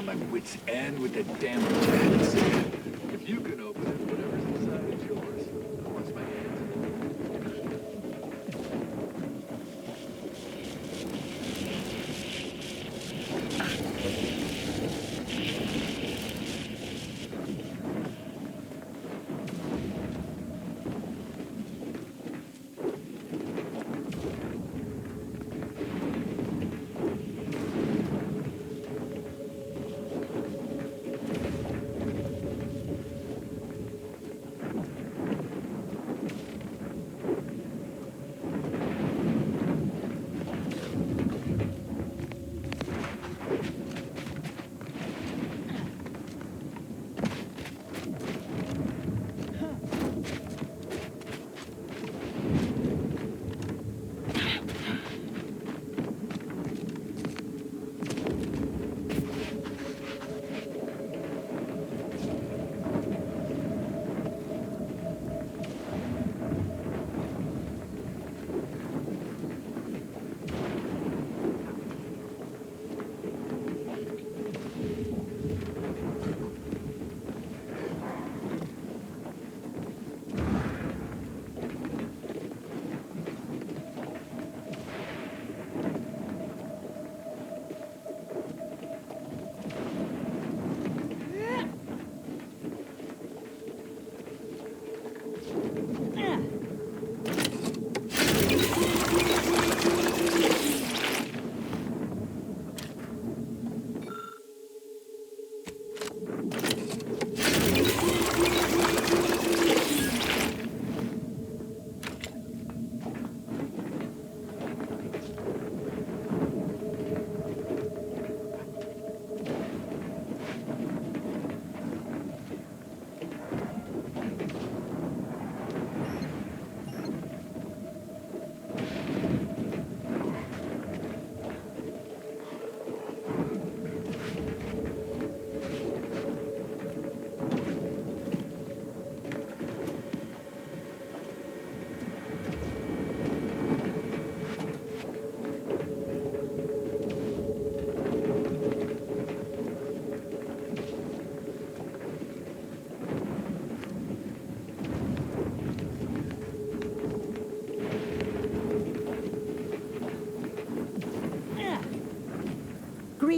[SPEAKER 9] My wits end with the damn tags. If you can open it, whatever's inside is yours. Once my hands.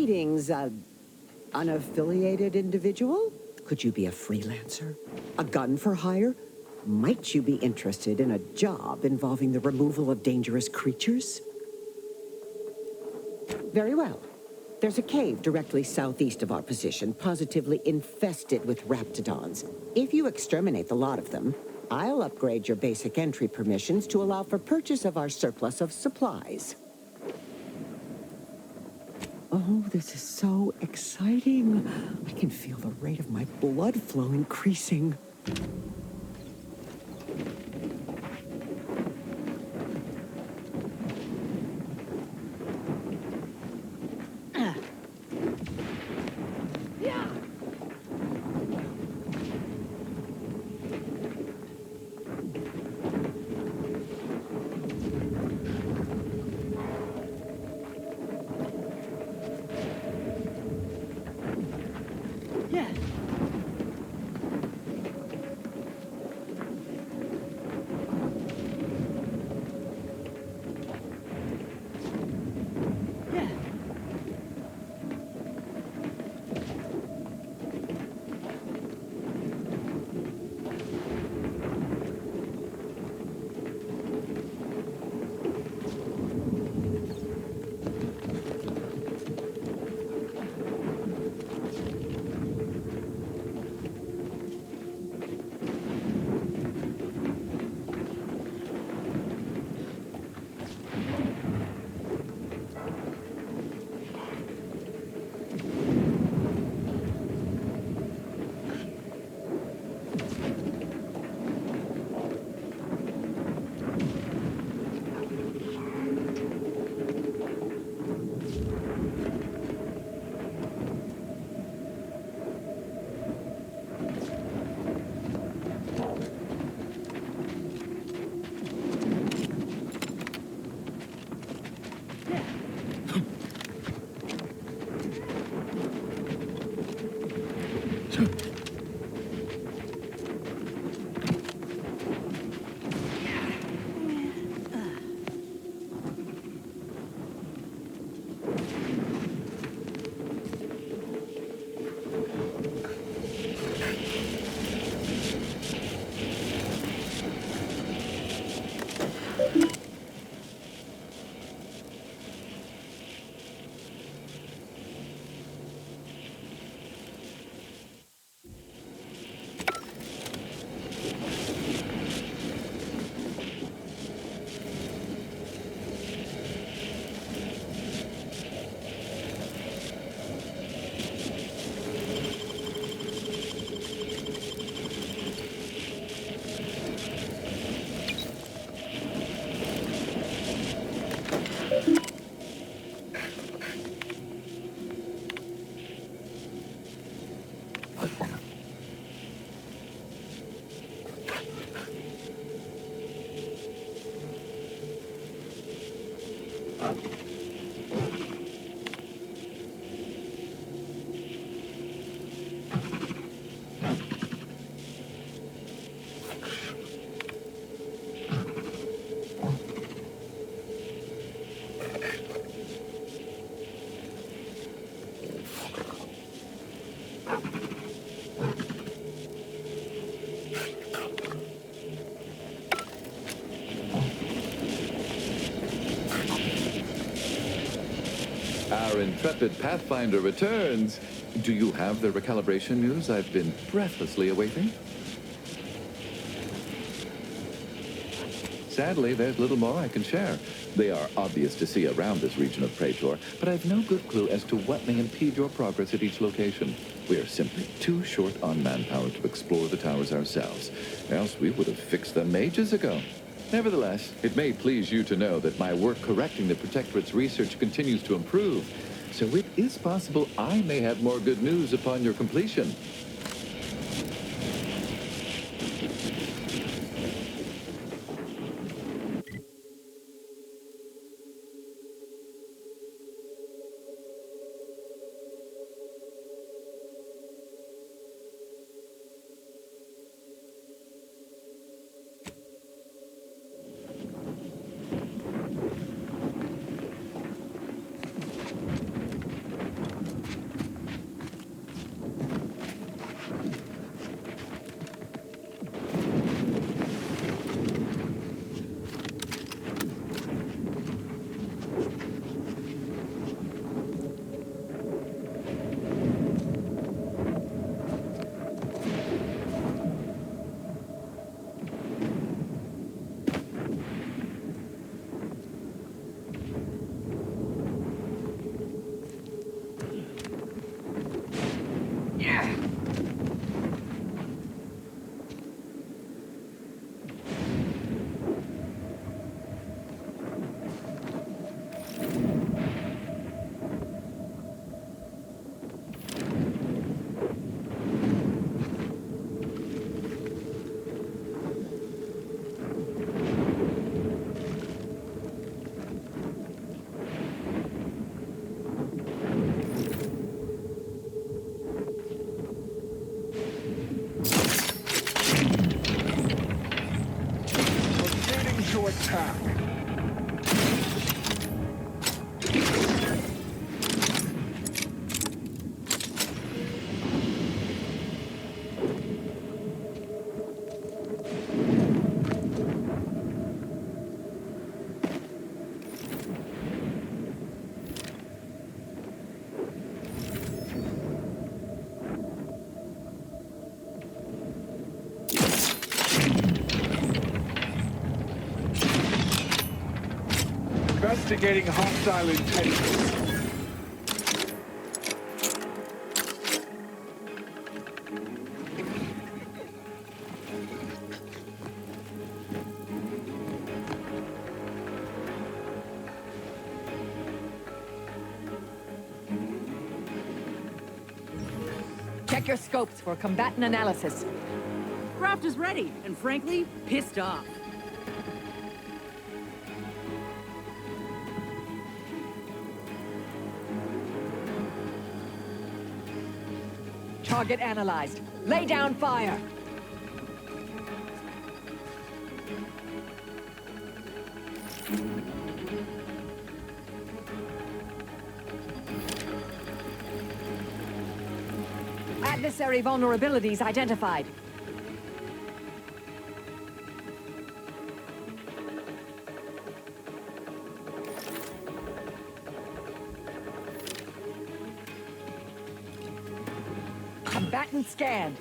[SPEAKER 4] Greetings, unaffiliated individual? Could you be a freelancer? A gun for hire? Might you be interested in a job involving the removal of dangerous creatures? Very well. There's a cave directly southeast of our position, positively infested with raptidons. If you exterminate the lot of them, I'll upgrade your basic entry permissions to allow for purchase of our surplus of supplies. Oh, this is so exciting. I can feel the rate of my blood flow increasing.
[SPEAKER 10] Our intrepid Pathfinder returns. Do you have the recalibration news I've been breathlessly awaiting? Sadly, there's little more I can share. They are obvious to see around this region of Praetor, but I've no good clue as to what may impede your progress at each location. We are simply too short on manpower to explore the towers ourselves, else we would have fixed them ages ago. Nevertheless, it may please you to know that my work correcting the Protectorate's research continues to improve, so it is possible I may have more good news upon your completion.
[SPEAKER 13] attack. Investigating hostile intentions.
[SPEAKER 22] Check your scopes for combatant analysis.
[SPEAKER 5] Craft is ready, and frankly, pissed off.
[SPEAKER 22] Target analyzed. Lay down fire. Adversary vulnerabilities identified. Combatant scanned.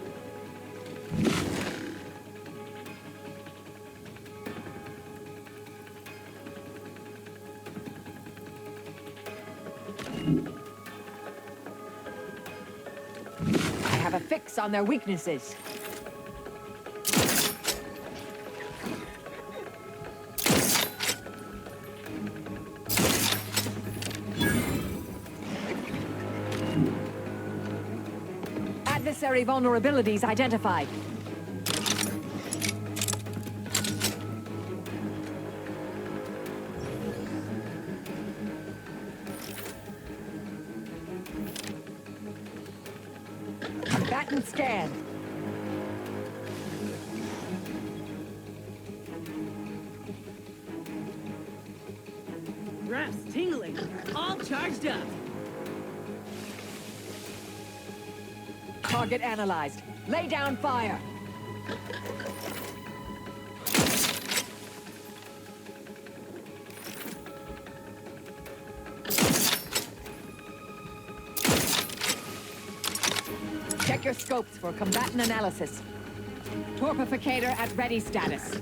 [SPEAKER 22] I have a fix on their weaknesses. Adversary vulnerabilities identified. Combatant scanned.
[SPEAKER 5] Refs tingling, all charged up.
[SPEAKER 22] Target analyzed. Lay down fire. Check your scopes for combatant analysis. Torpificator at ready status.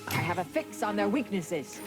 [SPEAKER 22] I have a fix on their weaknesses.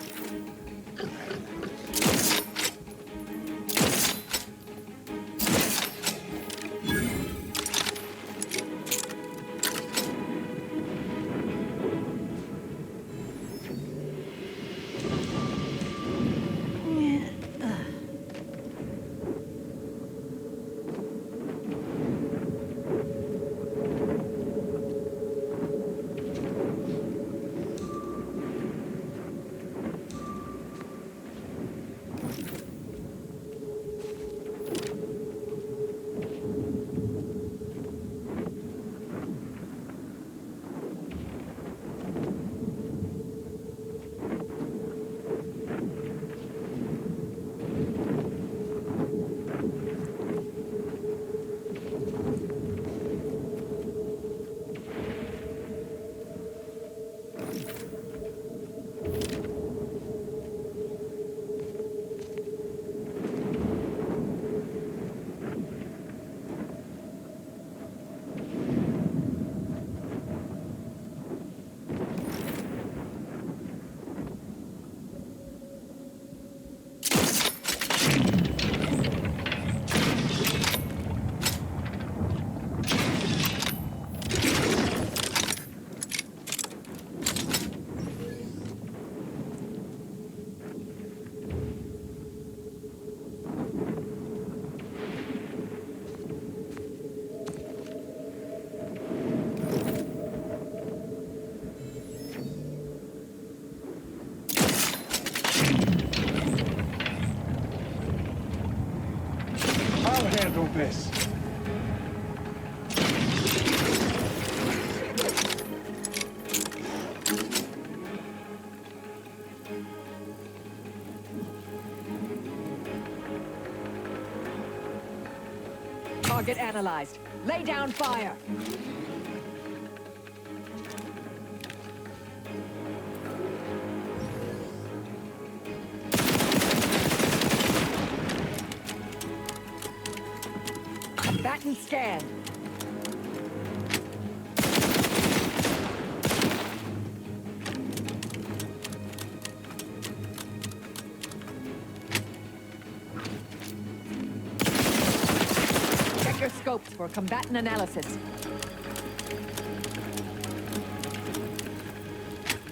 [SPEAKER 13] your best.
[SPEAKER 3] Target analyzed. Lay down fire. Batten scan. Check your scopes for combatant analysis.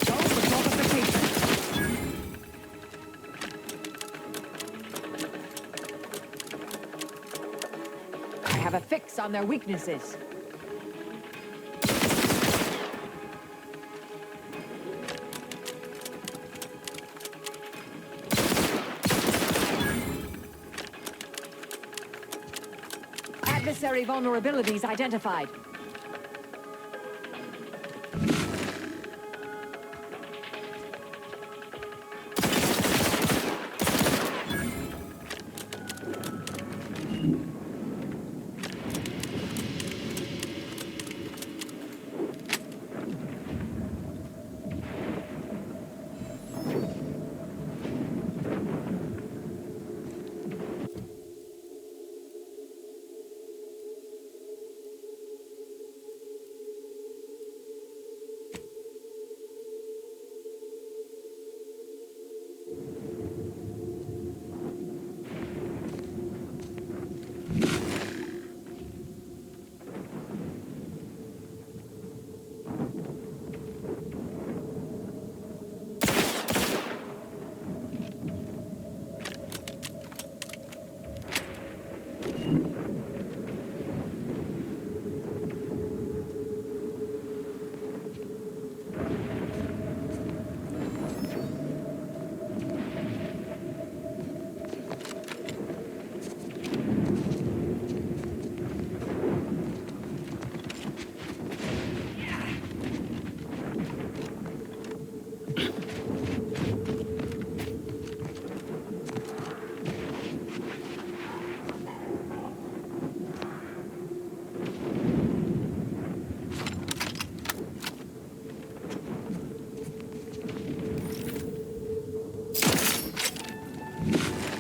[SPEAKER 3] Go for qualification. I have a fix on their weaknesses. Adversary vulnerabilities identified.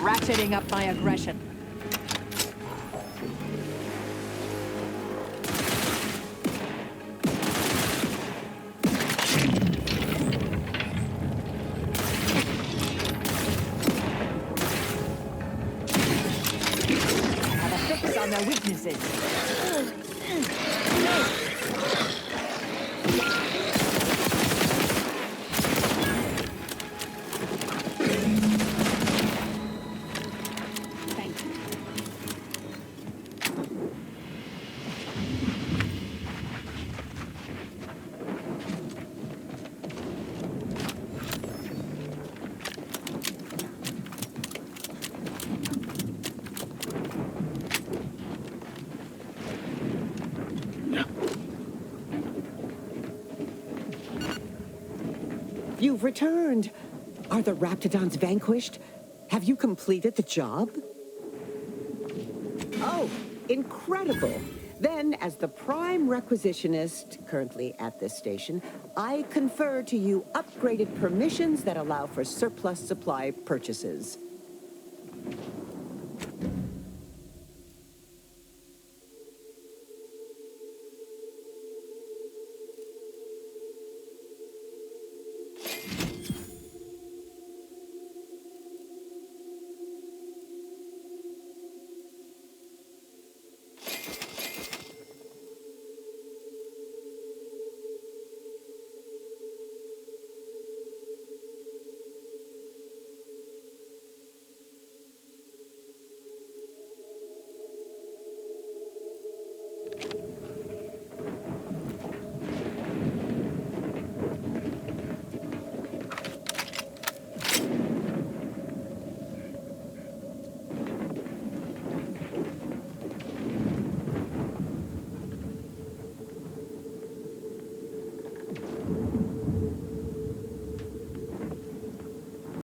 [SPEAKER 3] Ratcheting up my aggression. I have a fix on their weaknesses.
[SPEAKER 4] You've returned. Are the Raptidons vanquished? Have you completed the job? Oh, incredible. Then, as the prime requisitionist currently at this station, I confer to you upgraded permissions that allow for surplus supply purchases.